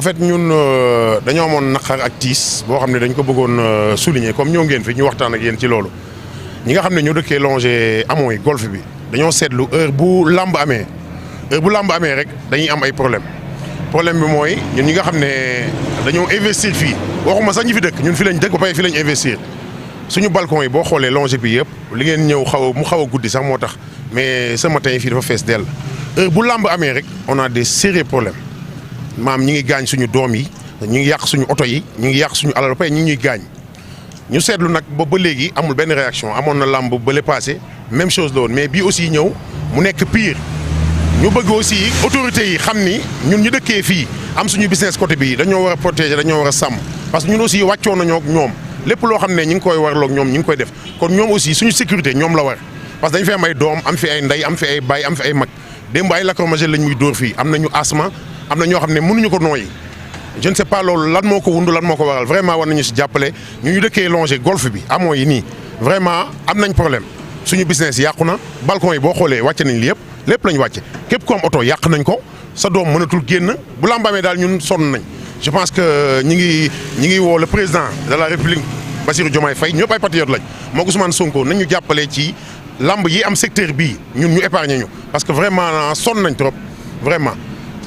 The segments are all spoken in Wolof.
en fait ñun dañoo amoon naqar ak tiis boo xam ne dañ ko bëggoon souligner comme ñoo ngeen fi ñu waxtaan ak yéen ci loolu ñi nga xam ne ñoo dëkkee longé amoo yi golf bi dañoo seetlu heure bu làmb amee rek dañuy am ay problème bi mooy ñun ñi nga xam ne dañoo investir fii waxuma sax ñi fi dëkk ñun fi lañ dëkk ba pare fi lañ investir suñu balcon yi boo xoolee longé bi yëpp li ngeen ñëw mu xaw a guddi sax moo tax mais ce matin fii dafa fees dell heure bu làmb amee rek on a des sérieux problèmes maam ñi ngi gaañ suñu doom yi ñi ngi yàq suñu oto yi ñi ngi yàq suñu alal ba pare ñi ngi ñuy gaañ ñu seetlu nag ba léegi amul benn réaction amoon na làmb bële passé même chose la woon mais bii aussi ñëw mu nekk pire ñu bëgg aussi autorités yi xam ni ñun ñu dëkkee fii am suñu business côté bii dañoo war a protéger dañoo war a sàmm parce que ñun aussi wàccoon nañoo ak ñoom lépp loo xam ne ñi ngi koy warloog ñoom ñi ngi koy def kon ñoom aussi suñu sécurité ñoom la war parce que dañu fi am ay doom am fi ay ndey am fi ay baay am fi ay mag démb ay lacrymogène lañ muy dóor fii am nañu asthme am na ñoo xam ne mënuñu ko nooyi je ne sais pas loolu lan moo ko wund lan moo ko waral vraiment war nañu si jàppale ñu dëkkee longé golf bi amoo yi nii vraiment am nañ problème suñu business yàqu na balcon yi boo xoolee wàcce nañ li lépp lañ wàcce képp ku am oto yàq nañ ko sa doom mënatul génn bu làmbaamee daal ñun sonn nañ je pense que ñi ngi woo le président de la république Bassirou Diomaye Faye ñëpp ay patriotes lañ moo Ousmane Sonko nañ ñu jàppale ci lamb yi am secteur bii ñun ñu épargner ñu parce que vraiment sonn nañ trop vraiment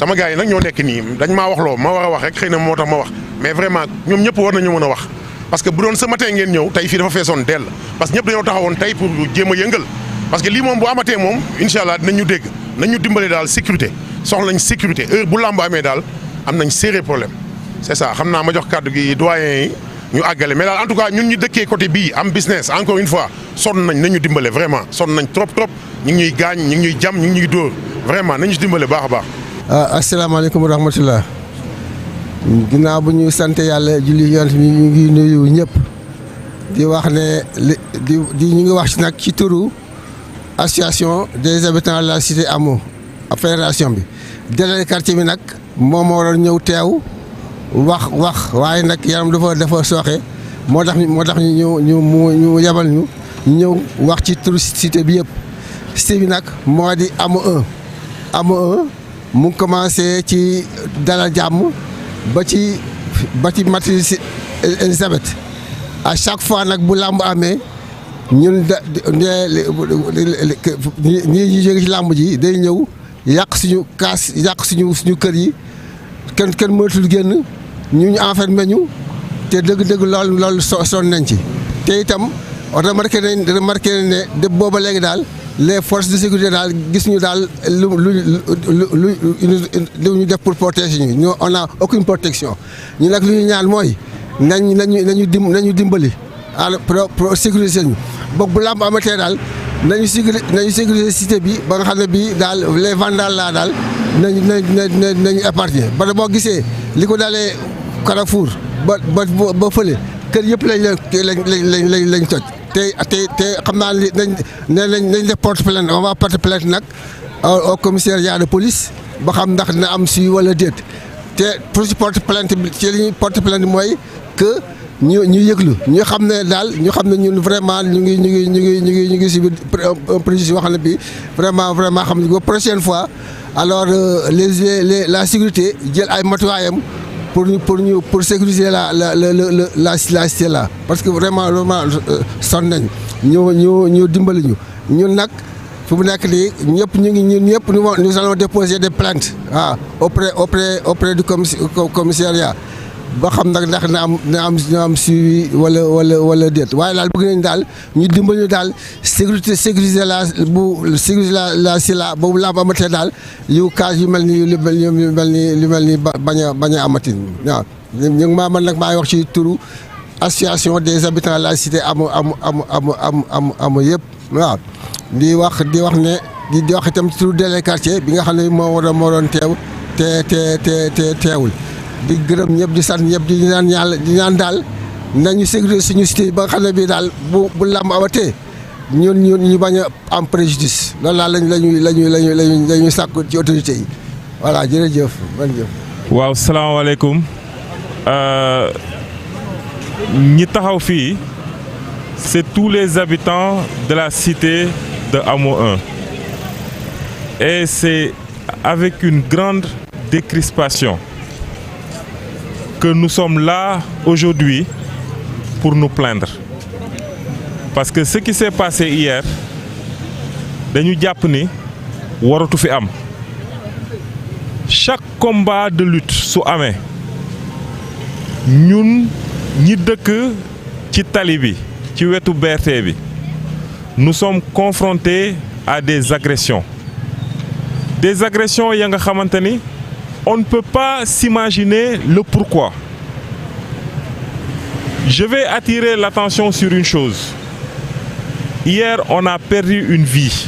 sama gars yi nag ñoo nekk nii dañ maa wax loo ma war a wax rek xëy na moo tax ma wax mais vraiment ñoom ñëpp war nañu mën a wax parce que bu doon ce matin ngeen ñëw tey fii dafa feesoon dell parce que ñëpp dañoo taxawoon tey pour jéem a yëngal parce que lii moom bu amatee moom incha allah dinañ ñu dégg nañ ñu dimbale daal sécurité soxla nañ sécurité heure bu lamb amee daal am nañ sérieux problème c'est ça xam naa ma jox kàddu gi doyen yi ñu àggale mais daal en tout cas ñun ñu dëkkee côté bii am business encore une fois sonn nañ nañu dimbale vraiment sonn nañ trop ñu ngi ñuy gaañ ñu ngi ñuy jam ñu ngi ñuy dóor vraiment nañu dimbale baax a baax. asalaamaaleykum wa rahmatulah ginnaaw bu ñu sant yàlla julli yonent mi ñu ngi nuyu ñëpp di wax ne ñu ngi wax nag ci turu association des habitants de la cité Hamo fédération bi délégué quartier bi nag moom moo waroon ñëw teew wax waaye nag yaram dafa sooxe moo tax ñu yabal ñu ñëw wax ci turu cité bi yëpp cité bi nag moo di Hamo 1 mu ngi commencé ci Dalal Jàmm ba ci Matrice Elisabeth à chaque fois nag bu làmb amee ñun ñi jóge ci làmb ji day ñëw yàq suñu kaas yàq suñu kër yi kenn mënatul génn ñu enfermé ñu te dëgg-dëgg loolu sonn nañ ci te itam remarqué nañ ne de booba léegi daal les forces de sécurité daal gis ñu daal lu ñu def pour protéger ñu on a aucune protection ñu nag lu ñu ñaan mooy nañu dimbali pour sécuriser ñu boog bu làmb amatee daal nañu sécuriser cité bi ba nga xam ne bii daal les vandales laa daal nañu épargner ba boo gisee li ko dalee Carrefour ba fële kër yëpp lañ toj te xam naa nañ def porte plainte on va porter plainte nag au commissariat de police ba xam ndax dina am si wala déet te pour si porte plainte bi ci li ñuy porte plainte mooy que ñu yëglu ñu xam ne ñun vraiment ñu ngi si un préjudice yoo xam ne bi vraiment xam ne prochaine fois alors la sécurité jël ay matuwaayam pour sécuriser la cité là parce que vraiment sonn nañ ñu dimbali ñu ñun nag fu mu nekk nii ñëpp nous allons déposer des plaintes auprès du commissariat ba xam nag ndax na am suivi wala déet waaye daal bëgg nañ daal ñu dimbali ñu daal sécuriser la sila boobu laa ba amatee daal yu cas yu mel ni lu mel ni bañ a amati waaw ñu ngi man nag maa ngi wax ci turu association des habitants de la cité Hamo yëpp waaw di wax ne di wax itam ci turu délégué quartier bi nga xam ne moo doon teew te teewul di gërëm ñëpp di sant ñëpp di ñaan daal nañu sécuriser suñu cité ba nga xam ne bii daal bu làmb amatee ñu bañ a am préjudice loolu daal lañuy sàkku ci autorités yi voilà jërëjëf. waaw salaamaaleykum ñi taxaw fii c'est tous les habitants de la cité de Hamo 1 et c'est avec une grande décrispation que nous sommes là aujourd'hui pour nous plaindre. Parce que ce qui s'est passé hier, dañu jàpp ni waratu fi am. Chaque combat de lutte su amee ñun ñi dëkk ci tali bi ci wetu BRT bi nous sommes confrontés à des agressions ya nga xamante ni on ne peut pas s'imaginer le pourquoi. Je vais attirer l'attention sur une chose. Hier, on a perdu une vie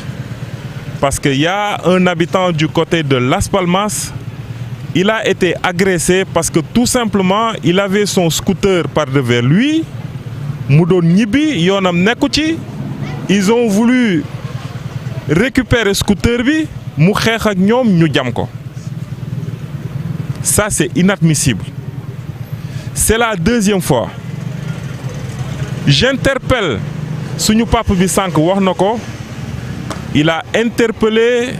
parce qu'il y a un habitant du côté de Las Palmas. Il a été agressé parce que tout simplement, il avait son scooter par devers lui. Mu doon ñibbi yoonam nekku ci. Ils ont voulu récupérer scooter bi mu xeex ak ñoom ñu jam ko. Ça, c'est inadmissible. C'est la deuxième fois. J'interpelle suñu papa bi sànq wax na ko. Il a interpellé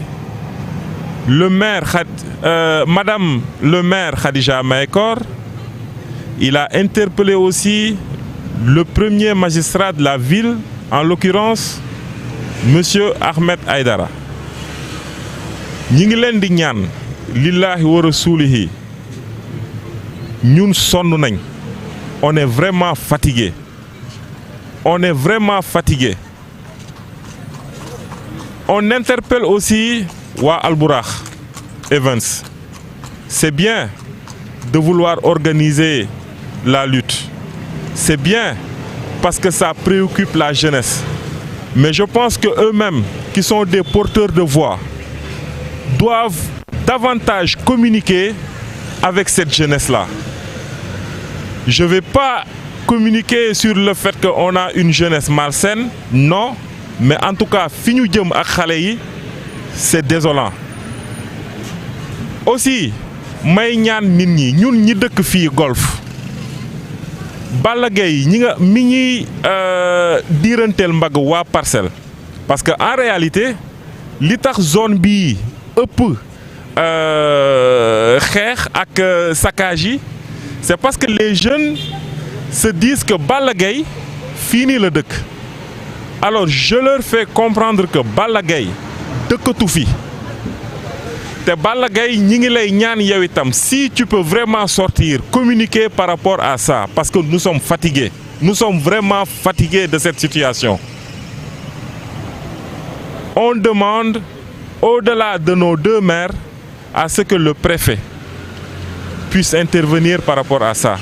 le maire, Madame le maire Khadija Mahécor. Il a interpellé aussi le premier magistrat de la ville, en l'occurrence, Monsieur Ahmed Aïdara. Ñi ngi leen di ñaan lillahi wa rasulihi ñun sonn nañ. On est vraiment fatigué. On est vraiment fatigué. On interpelle aussi Wa Albourakh Evans. C'est bien de vouloir organiser la lutte. C'est bien parce que ça préoccupe la jeunesse. Mais je pense que eux-mêmes, qui sont des porteurs de voix, doivent davantage communiquer avec cette jeunesse-là. Je ne vais pas communiquer sur le fait qu'on a une jeunesse malsaine, non. Mais en tout cas, fi ñu jëm ak xale yi, c'est désolant. Aussi, may ñaan nit ñi ñun ñi dëkk fii Golf. Balla Gaye mi ñuy diiranteel mbagg waa Parcelles. Parce que en réalité, li tax zone bii ëpp xeex ak saccage yi, c'est parce que les jeunes se disent que Balla Gaye fii nii la dëkk. Alors je leur fais comprendre que Balla Gaye dëkkatu fi te Balla Gaye ñi ngi lay ñaan yow itam si tu peux vraiment sortir communiquer par rapport à ça parce que nous sommes fatigués. Nous sommes vraiment fatigués de cette situation. On demande au-delà de nos deux maires à ce que le préfet puisse intervenir par rapport à ça.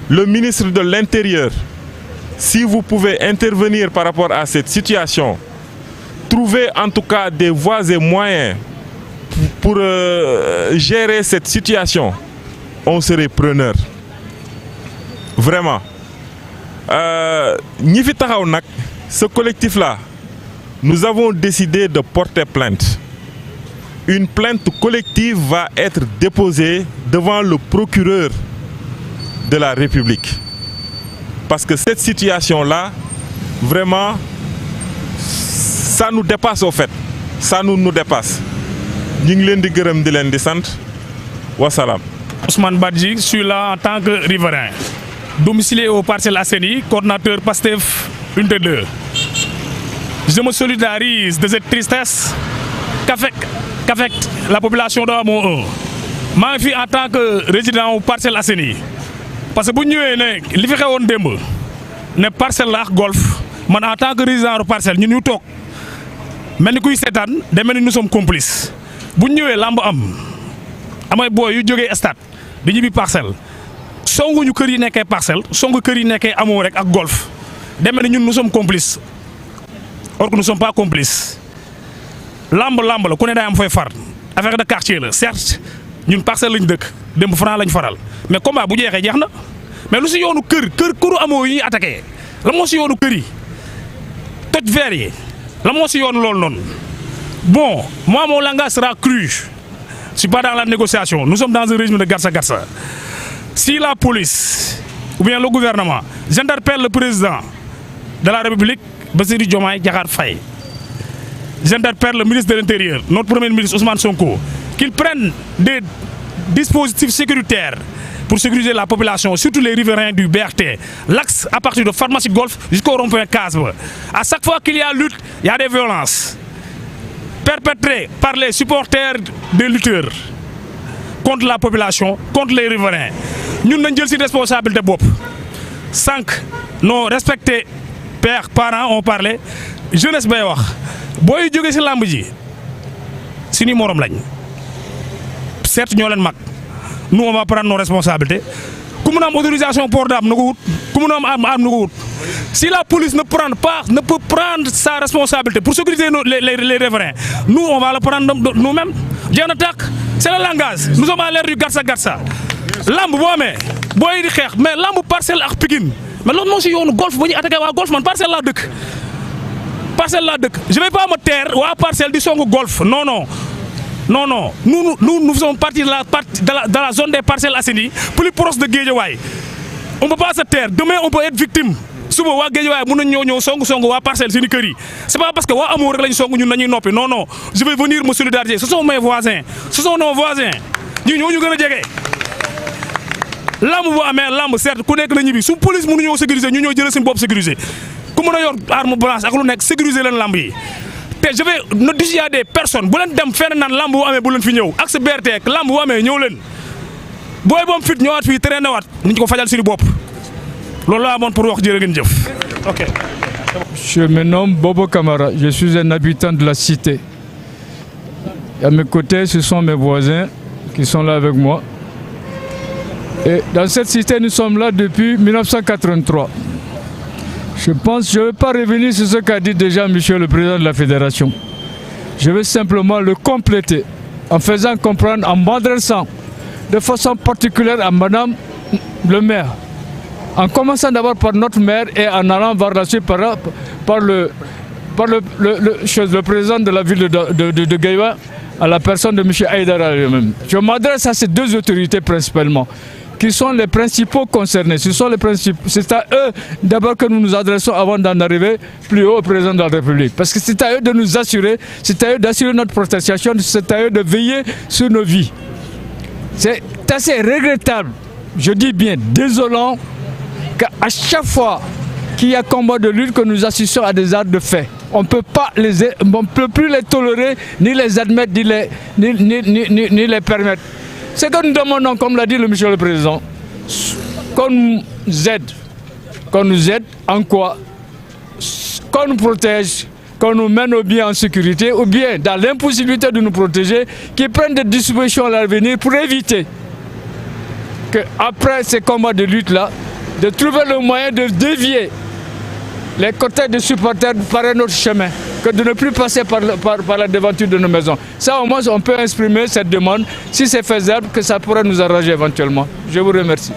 Le ministre de l'Intérieur, si vous pouvez intervenir par rapport à cette situation, trouver en tout cas des voies et moyens pour gérer cette situation, on serait preneur. Vraiment. Ñi fi taxaw nag, ce collectif-là, nous avons décidé de porter plainte. Une plainte collective va être déposée devant le procureur de la République. Parce que cette situation-là, vraiment, ça nous dépasse au fait. Ça nous dépasse. Ñu ngi leen di gërëm di leen di sant. Wassalam. Ousmane Badji, je suis là en tant que riverain. Domicilié au Parcelles Assainies, coordinateur PASTEF Unité 2. Je me solidarise de cette tristesse qu'affecte la population de Hamo 1. maa ngi fi en tant que résident au Parcelles Assainies. Parce que bu ñu ñëwee ne li fi xewoon démb ne Parcelles la ak Golf man en tant que résident de Parcelles ñun ñu toog mel ni kuy seetaan day mel ni nous sommes complices bu ñu ñëwee làmb amay booy yu jógee stade di ñibbi Parcelles songu ñu kër yi nekkee Parcelles songu kër yi nekkee Hamo rek ak Golf day mel ni ñun nous sommes complices or que nous sommes pas complices làmb la ku ne day am fooy far affaire de quartier la certes ñun Parcelles lañ dëkk démb Franc lañ faral. mais combat bu jeexee jeex na mais lu si yoonu këru Hamo yi ñuy attaqué la moo si yoonu kër yi toj verre yi la moo si yoonu loolu noonu bon moi mon langage sera cru je suis pas dans la négociation nous sommes dans un régime de garça-garça si la police ou bien le gouvernement j'interpelle le président de la République Bassirou Diomaye Diakhar Faye j'interpelle le ministre de l'Intérieur notre premier ministre Ousmane Sonko qu'il prenne des dispositifs sécuritaires pour sécuriser la population, surtout les riverains du BRT. L'axe à partir de Pharmacie Golf jusqu'au rond-point Casbah. À chaque fois qu'il y a lutte, il y a des violences perpétrées par les supporters des lutteurs contre la population, contre les riverains. Nous avons une responsabilité. 5. Nos respectés pères, parents ont parlé. Jeunesse bay wax boy jóge ci lamb ji suñu morom lañ certes ñoo leen mag nous on va prendre nos responsabilités ku mu am autorisation port d'arme na ko wut ku mu am arme na ko wut si la police ne peut prendre sa responsabilité pour sécuriser les riverains, nous on va le prendre nous-mêmes. C'est le langage, nous sommes à l'ère du gatsa gatsa. Lamb bo amé boy di xex mais lamb Parcelles ak Pikine mais l'autre mo ci yoonu golf bu ñu attaqué wa golf man Parcelles la dëkk. Parcelles la dëkk. Je vais pas me taire wa Parcelles di songu golf. Non non. Non non, nous faisons partie de la zone des Parcelles Assainies, plus proche de Guédiawaye. On ne peut pas se taire. Demain on peut être victime. Suba wa Guédiawaye mën nañu ñëw songu wa Parcelles seen kër yi. C'est pas parce que wa amour rek lañu songu ñun dañuy noppi. Non non, je vais venir me solidariser. Ce sont mes voisins. Ce sont nos voisins. Ñu ñoo ñu gëna jégé. Lamb bu amé lamb certes ku nekk na ñibi. Su police mënu ñëw sécuriser ñu ñoo jël seen bopp sécuriser. Ku mëna yor arme blanche ak lu nekk sécuriser leen lamb yi. Je vais nous dire à des personnes, si vous avez fait un lamb, vous avez fait un lamb, vous avez fait un lamb, vous avez fait un lamb. Si vous avez fait un lamb, vous avez fait un lamb, vous avez fait un lamb. C'est ce que je veux dire. Ok. Je me nomme Bobo Kamara, je suis un habitant de la cité. À mes côtés, ce sont mes voisins qui sont là avec moi. Et dans cette cité, nous sommes là depuis 1983. Je pense, je ne vais pas revenir sur ce qu'a dit déjà monsieur le président de la fédération. Je vais simplement le compléter en faisant comprendre, en m'adressant de façon particulière à madame le maire. En commençant d'abord par notre maire et en allant vers la suite par le président de la ville de Guédiawaye, à la personne de monsieur Aïdara lui-même. Je m'adresse à ces deux autorités principalement, qui sont les principaux concernés. C'est à eux d'abord que nous nous adressons avant d'en arriver plus haut au président de la République. Parce que c'est à eux de nous assurer, c'est à eux d'assurer notre protection, c'est à eux de veiller sur nos vies. C'est assez regrettable, je dis bien désolant, qu'à chaque fois qu'il y a combat de lutte, que nous assistions à des actes de fait. On ne peut plus les tolérer, ni les admettre, ni les permettre. C'est que nous demandons, comme l'a dit le monsieur le président, qu'on nous aide en quoi? Qu'on nous protège, qu'on nous mène au bien en sécurité, ou bien dans l'impossibilité de nous protéger, qu'ils prennent des dispositions à l'avenir pour éviter qu'après ces combats de lutte-là, de trouver le moyen de dévier les côtés des supporters par un autre chemin, que de ne plus passer par la devanture de nos maisons. Ça, au moins, on peut exprimer cette demande. Si c'est faisable, que ça pourrait nous arranger éventuellement. Je vous remercie.